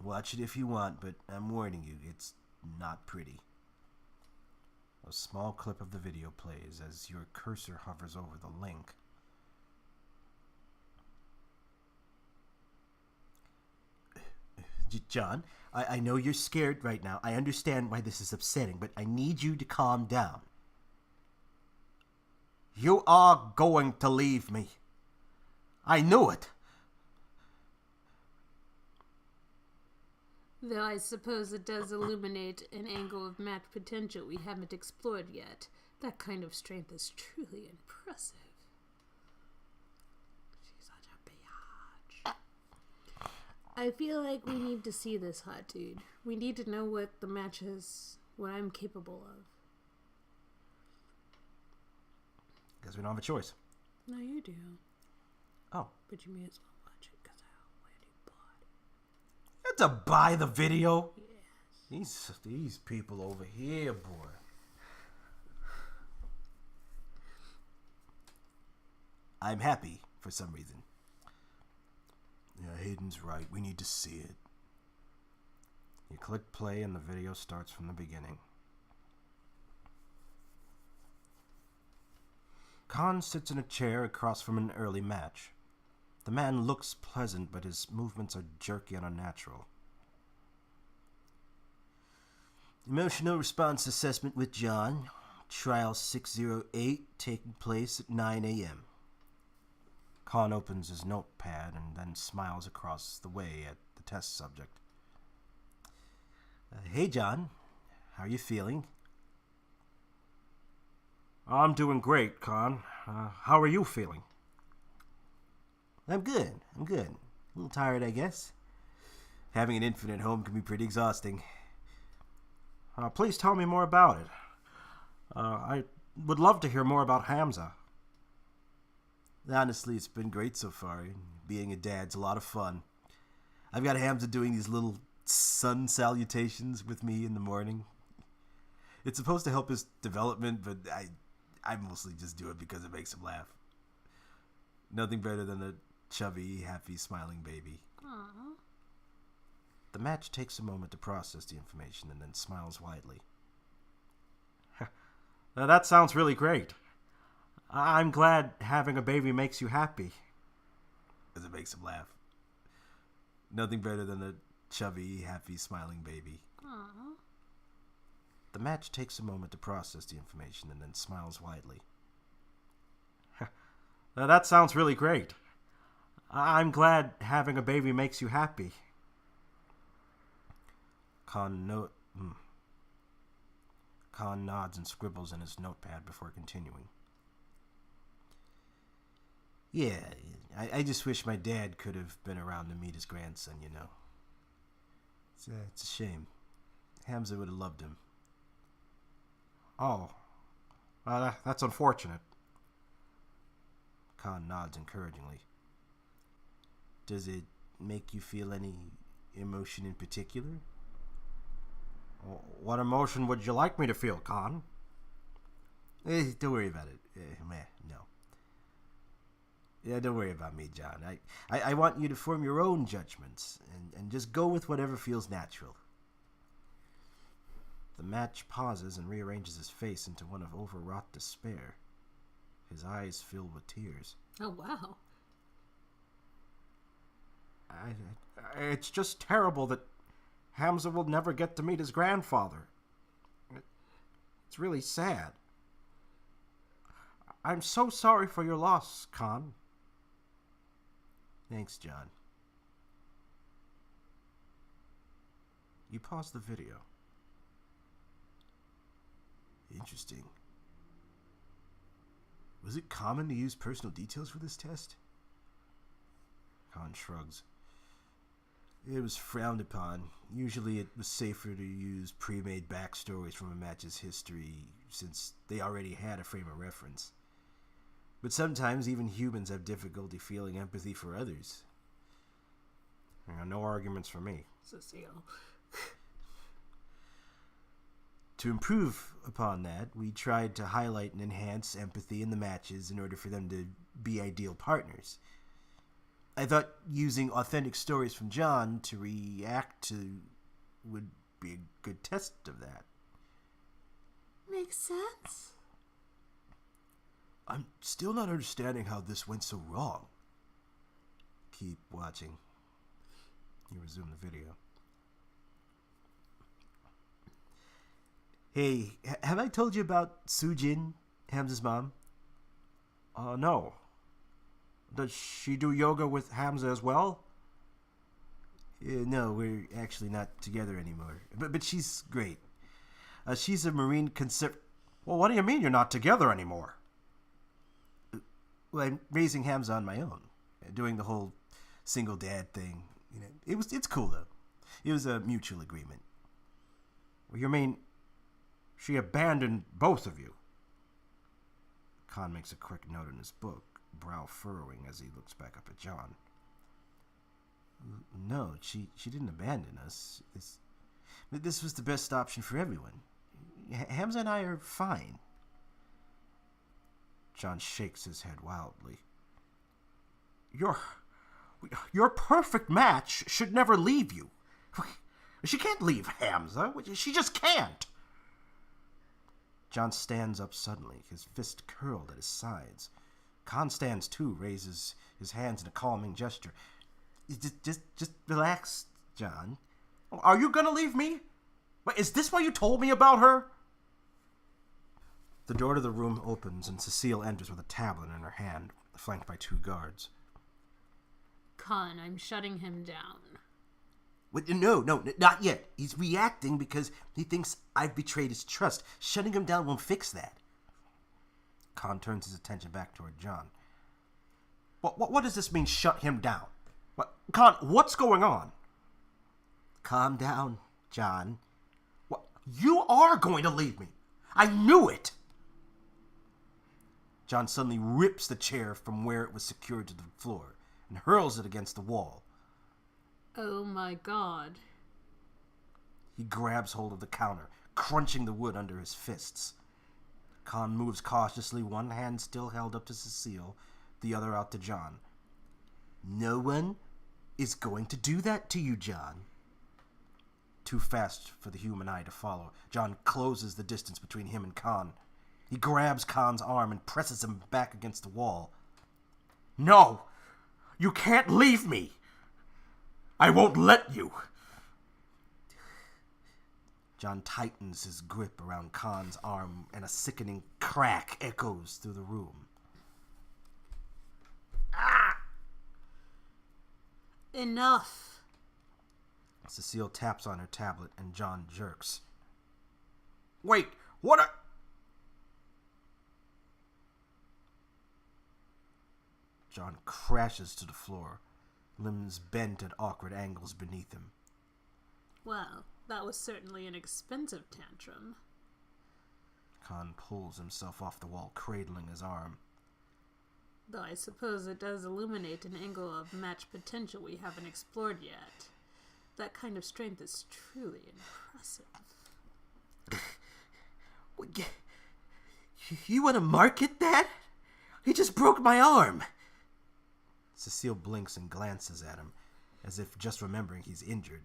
Watch it if you want, but I'm warning you, it's not pretty. A small clip of the video plays as your cursor hovers over the link. John, I know you're scared right now. I understand why this is upsetting, but I need you to calm down. You are going to leave me. I knew it. Though I suppose it does illuminate an angle of match potential we haven't explored yet. That kind of strength is truly impressive. She's such a biatch. I feel like we need to see this hot dude. We need to know what the match is, what I'm capable of. Guess we don't have a choice. No, you do. Oh. But you may as well watch it, because I already bought it. You have to buy the video? Yes. These people over here, boy. I'm happy for some reason. Yeah, Hayden's right. We need to see it. You click play and the video starts from the beginning. Khan sits in a chair across from an early match. The man looks pleasant, but his movements are jerky and unnatural. Emotional response assessment with John. Trial 608, taking place at 9 a.m. Khan opens his notepad and then smiles across the way at the test subject. Hey, John. How are you feeling? I'm doing great, Khan. How are you feeling? I'm good. A little tired, I guess. Having an infant at home can be pretty exhausting. Please tell me more about it. I would love to hear more about Hamza. Honestly, it's been great so far. Being a dad's a lot of fun. I've got Hamza doing these little sun salutations with me in the morning. It's supposed to help his development, but I mostly just do it because it makes him laugh. Nothing better than a chubby, happy, smiling baby. Aww. The match takes a moment to process the information and then smiles widely. That sounds really great. I'm glad having a baby makes you happy. As it makes him laugh. Nothing better than a chubby, happy, smiling baby. Aww. The match takes a moment to process the information and then smiles widely. That sounds really great. I'm glad having a baby makes you happy. Khan nods and scribbles in his notepad before continuing. Yeah, I just wish my dad could have been around to meet his grandson, you know. It's a shame. Hamza would have loved him. Oh, well, that's unfortunate. Khan nods encouragingly. Does it make you feel any emotion in particular? What emotion would you like me to feel, Khan? Don't worry about it. No. Yeah, don't worry about me, John. I want you to form your own judgments and just go with whatever feels natural. The match pauses and rearranges his face into one of overwrought despair. His eyes filled with tears. Oh, wow. It's just terrible that Hamza will never get to meet his grandfather. It's really sad. I'm so sorry for your loss, Khan. Thanks, John. You pause the video. Interesting. Was it common to use personal details for this test? Khan shrugs. It was frowned upon. Usually it was safer to use pre-made backstories from a match's history, since they already had a frame of reference. But sometimes even humans have difficulty feeling empathy for others. No arguments for me. Cecile. To improve upon that, we tried to highlight and enhance empathy in the matches in order for them to be ideal partners. I thought using authentic stories from John to react to would be a good test of that. Makes sense. I'm still not understanding how this went so wrong. Keep watching. You resume the video. Hey, have I told you about Sujin, Hamza's mom? No. Does she do yoga with Hamza as well? No, we're actually not together anymore. But she's great. She's a marine Well, what do you mean you're not together anymore? Well, I'm raising Hamza on my own, doing the whole single dad thing. You know, it's cool though. It was a mutual agreement. Well, you mean she abandoned both of you? Khan makes a quick note in his book, brow furrowing as he looks back up at John. No, she didn't abandon us. This was the best option for everyone. Hamza and I are fine. John shakes his head wildly. Your perfect match should never leave you. She can't leave Hamza. She just can't. John stands up suddenly, his fist curled at his sides. Khan stands too, raises his hands in a calming gesture. Just relax, John. Are you gonna leave me? Wait, is this why you told me about her? The door to the room opens and Cecile enters with a tablet in her hand, flanked by 2 guards. Khan, I'm shutting him down. Wait, no, not yet. He's reacting because he thinks I've betrayed his trust. Shutting him down won't fix that. Khan turns his attention back toward John. What does this mean, shut him down? Khan, what's going on? Calm down, John. You are going to leave me. I knew it. John suddenly rips the chair from where it was secured to the floor and hurls it against the wall. Oh my god. He grabs hold of the counter, crunching the wood under his fists. Khan moves cautiously, one hand still held up to Cecile, the other out to John. No one is going to do that to you, John. Too fast for the human eye to follow, John closes the distance between him and Khan. He grabs Khan's arm and presses him back against the wall. No! You can't leave me! I won't let you! John tightens his grip around Khan's arm, and a sickening crack echoes through the room. Ah! Enough! Cecile taps on her tablet, and John jerks. Wait, what are... John crashes to the floor, limbs bent at awkward angles beneath him. Well, that was certainly an expensive tantrum. Khan pulls himself off the wall, cradling his arm. Though I suppose it does illuminate an angle of match potential we haven't explored yet. That kind of strength is truly impressive. You want to market that? He just broke my arm. Cecile blinks and glances at him, as if just remembering he's injured.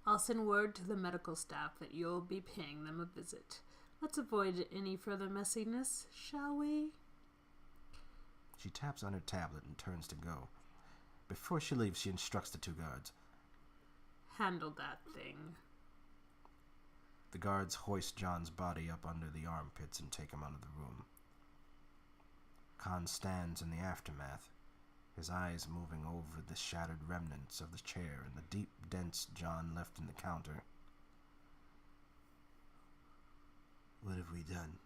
I'll send word to the medical staff that you'll be paying them a visit. Let's avoid any further messiness, shall we? She taps on her tablet and turns to go. Before she leaves, she instructs the 2 guards. Handle that thing. The guards hoist John's body up under the armpits and take him out of the room. Khan stands in the aftermath, his eyes moving over the shattered remnants of the chair and the deep dents John left in the counter. What have we done?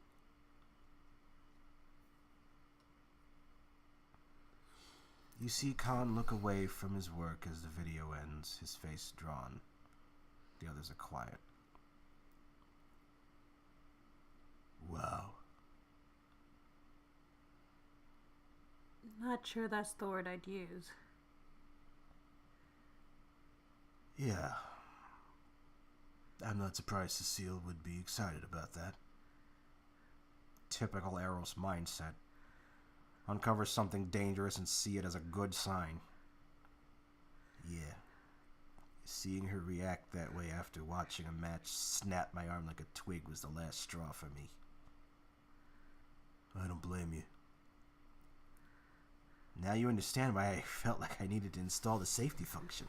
You see Khan look away from his work as the video ends, his face drawn. The others are quiet. Wow. Not sure that's the word I'd use. Yeah. I'm not surprised Cecile would be excited about that. Typical Eros mindset. Uncover something dangerous and see it as a good sign. Yeah. Seeing her react that way after watching a match snap my arm like a twig was the last straw for me. I don't blame you. Now you understand why I felt like I needed to install the safety function.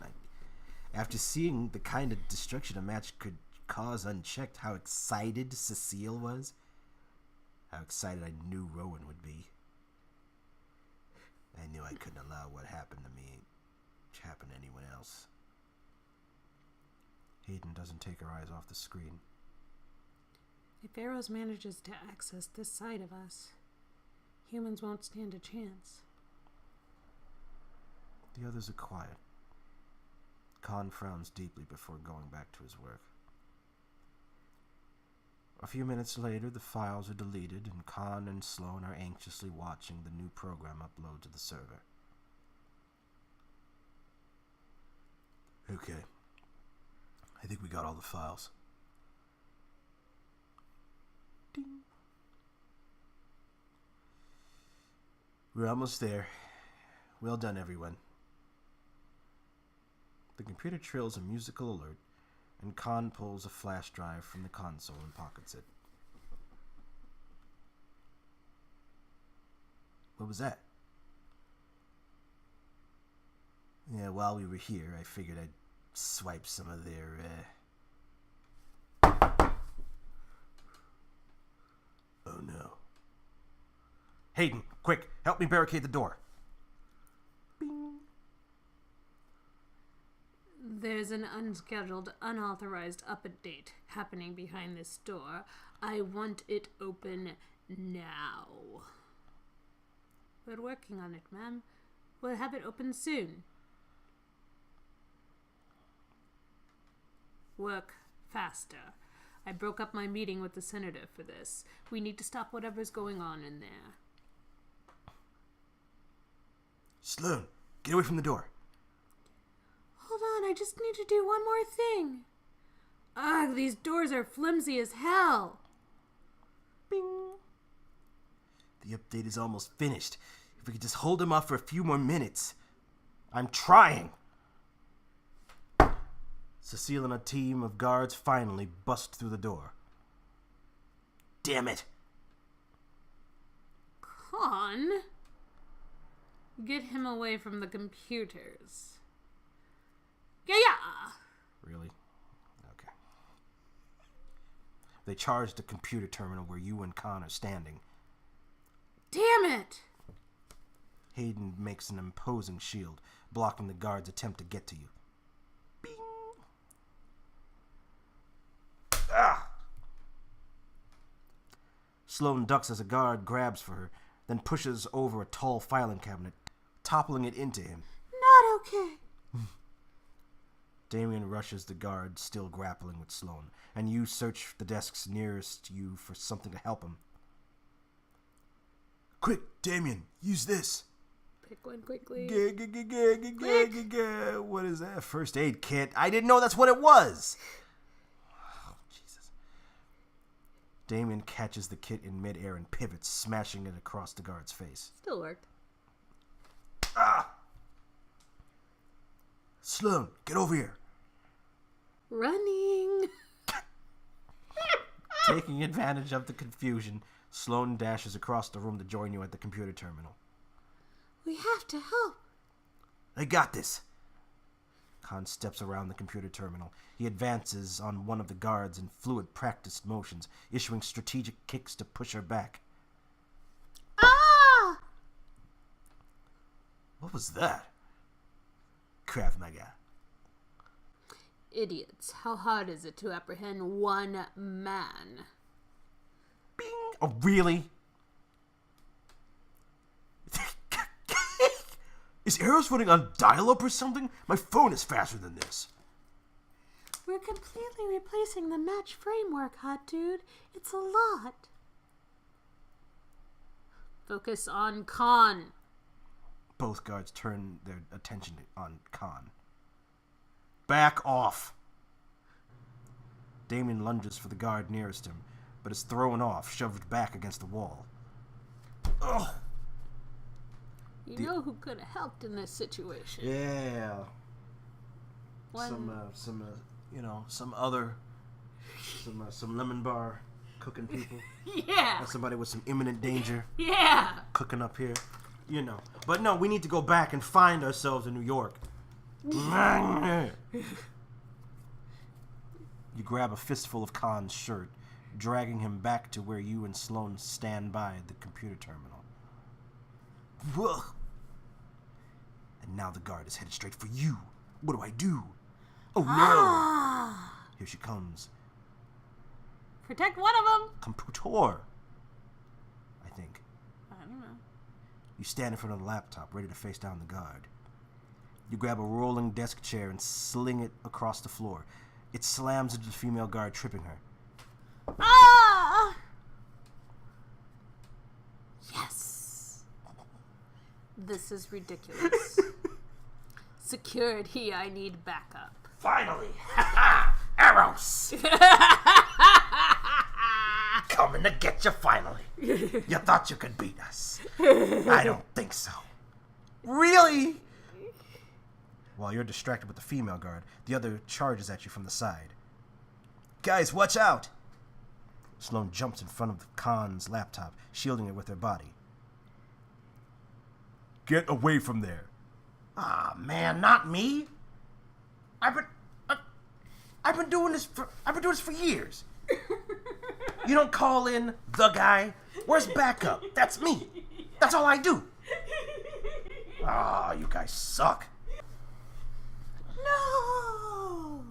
After seeing the kind of destruction a match could cause unchecked, how excited Cecile was, how excited I knew Rowan would be. I knew I couldn't allow what happened to me to happen to anyone else. Hayden doesn't take her eyes off the screen. If Eros manages to access this side of us, humans won't stand a chance. The others are quiet. Khan frowns deeply before going back to his work. A few minutes later, the files are deleted, and Khan and Sloan are anxiously watching the new program upload to the server. Okay. I think we got all the files. Ding. We're almost there. Well done, everyone. The computer trills a musical alert, and Khan pulls a flash drive from the console and pockets it. What was that? Yeah, while we were here, I figured I'd swipe some of their, Oh no. Hayden, quick, help me barricade the door. Bing. There's an unscheduled, unauthorized update happening behind this door. I want it open now. We're working on it, ma'am. We'll have it open soon. Work faster. I broke up my meeting with the senator for this. We need to stop whatever's going on in there. Sloan, get away from the door. Hold on, I just need to do one more thing. Ugh, these doors are flimsy as hell. Bing. The update is almost finished. If we could just hold him off for a few more minutes. I'm trying. Cecile and a team of guards finally bust through the door. Damn it. Con? Get him away from the computers. Yeah. Really? Okay. They charged the computer terminal where you and Khan are standing. Damn it! Hayden makes an imposing shield, blocking the guard's attempt to get to you. Bing! Ah! Sloan ducks as a guard grabs for her, then pushes over a tall filing cabinet, toppling it into him. Not okay. Damien rushes the guard, still grappling with Sloan, and you search the desks nearest you for something to help him. Quick, Damien, use this. Pick one quickly. What is that? First aid kit. I didn't know that's what it was. Oh, Jesus. Damien catches the kit in midair and pivots, smashing it across the guard's face. Still worked. Ah! Sloan, get over here. Running. Taking advantage of the confusion, Sloan dashes across the room to join you at the computer terminal. We have to help. I got this. Khan steps around the computer terminal. He advances on one of the guards in fluid, practiced motions, issuing strategic kicks to push her back. Ah! What was that? Krav Maga. Idiots. How hard is it to apprehend one man? Bing! Oh, really? Is Eros running on dial-up or something? My phone is faster than this. We're completely replacing the match framework, hot dude. It's a lot. Focus on Khan. Both guards turn their attention on Khan. Back off. Damien lunges for the guard nearest him, but is thrown off, shoved back against the wall. Ugh. You know who could have helped in this situation? Yeah. One... Some lemon bar cooking people. Yeah. Somebody with some imminent danger. Yeah. Cooking up here. You know. But no, we need to go back and find ourselves in New York. You grab a fistful of Khan's shirt, dragging him back to where you and Sloan stand by the computer terminal. Whoa. And now the guard is headed straight for you. What do? Oh no! Ah. Here she comes. Protect one of them. Computer, I think. I don't know. You stand in front of the laptop, ready to face down the guard. You grab a rolling desk chair and sling it across the floor. It slams into the female guard, tripping her. Ah! Yes. This is ridiculous. Security, I need backup. Finally! Eros! Coming to get you finally. You thought you could beat us. I don't think so. Really? While you're distracted with the female guard, the other charges at you from the side. Guys, watch out! Sloane jumps in front of Khan's laptop, shielding it with her body. Get away from there. Ah, man, not me. I've been doing this for years. You don't call in the guy. Where's backup? That's me. That's all I do. Ah, you guys suck. No!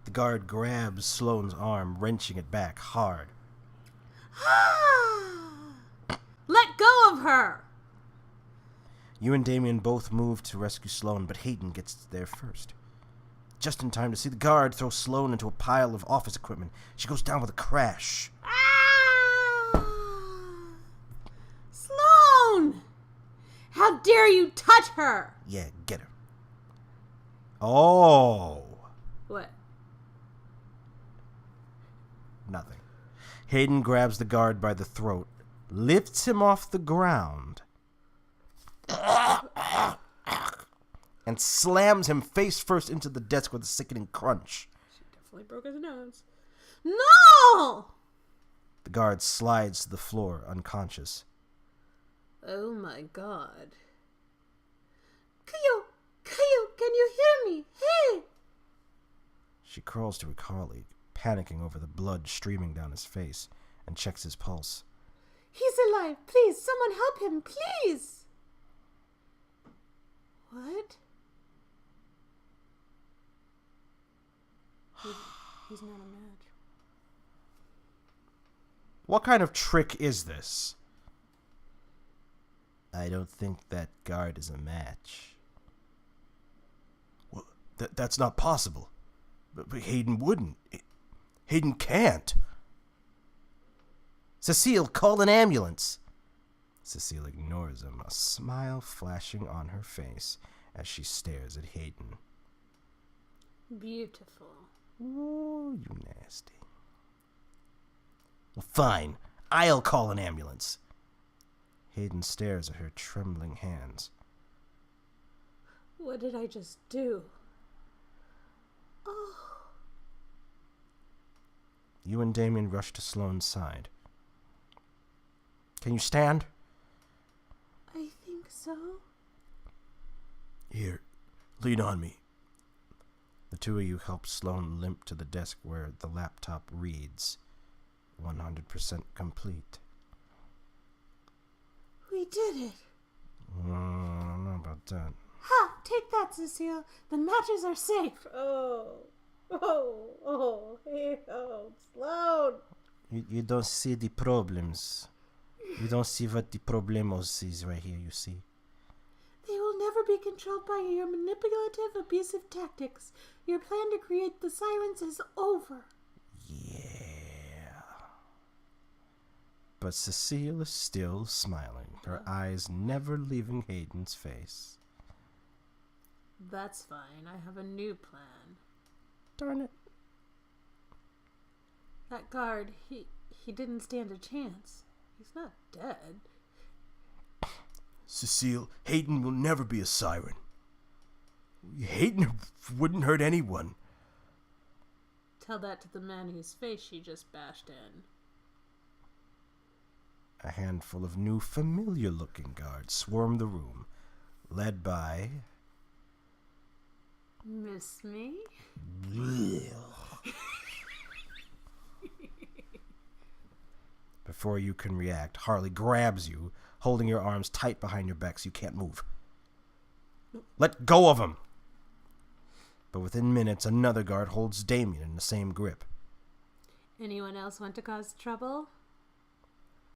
The guard grabs Sloane's arm, wrenching it back hard. Let go of her! You and Damien both move to rescue Sloane, but Hayden gets there first. Just in time to see the guard throw Sloane into a pile of office equipment. She goes down with a crash. Ah! Sloane! How dare you touch her! Yeah, get her. Oh. What? Nothing. Hayden grabs the guard by the throat, lifts him off the ground, and slams him face first into the desk with a sickening crunch. She definitely broke his nose. No! The guard slides to the floor, unconscious. Oh my god. Kayo! Kayo, can you hear me? Hey! She crawls to her colleague, panicking over the blood streaming down his face, and checks his pulse. He's alive. Please, someone help him, please. What? He's not a match. What kind of trick is this? I don't think that guard is a match. Well, that's not possible. But Hayden wouldn't. Hayden can't. Cecile, call an ambulance. Cecile ignores him, a smile flashing on her face as she stares at Hayden. Beautiful. Oh, you nasty. Well, fine. I'll call an ambulance. Hayden stares at her trembling hands. What did I just do? Oh. You and Damien rush to Sloane's side. Can you stand? I think so. Here, lean on me. The two of you help Sloane limp to the desk where the laptop reads 100% complete. We did it. I don't know about that. Ha! Take that, Cecile. The matches are safe. Oh. Hey, Sloane. You don't see the problems. You don't see what the problemos is right here, you see. They will never be controlled by your manipulative, abusive tactics. Your plan to create the sirens is over. Yeah. But Cecile is still smiling, her eyes never leaving Hayden's face. That's fine. I have a new plan. Darn it. That guard, he didn't stand a chance. He's not dead. Cecile, Hayden will never be a siren. Hayden wouldn't hurt anyone. Tell that to the man whose face she just bashed in. A handful of new familiar-looking guards swarm the room, led by... Miss me? Before you can react, Harley grabs you, holding your arms tight behind your back so you can't move. Let go of him! But within minutes, another guard holds Damien in the same grip. Anyone else want to cause trouble?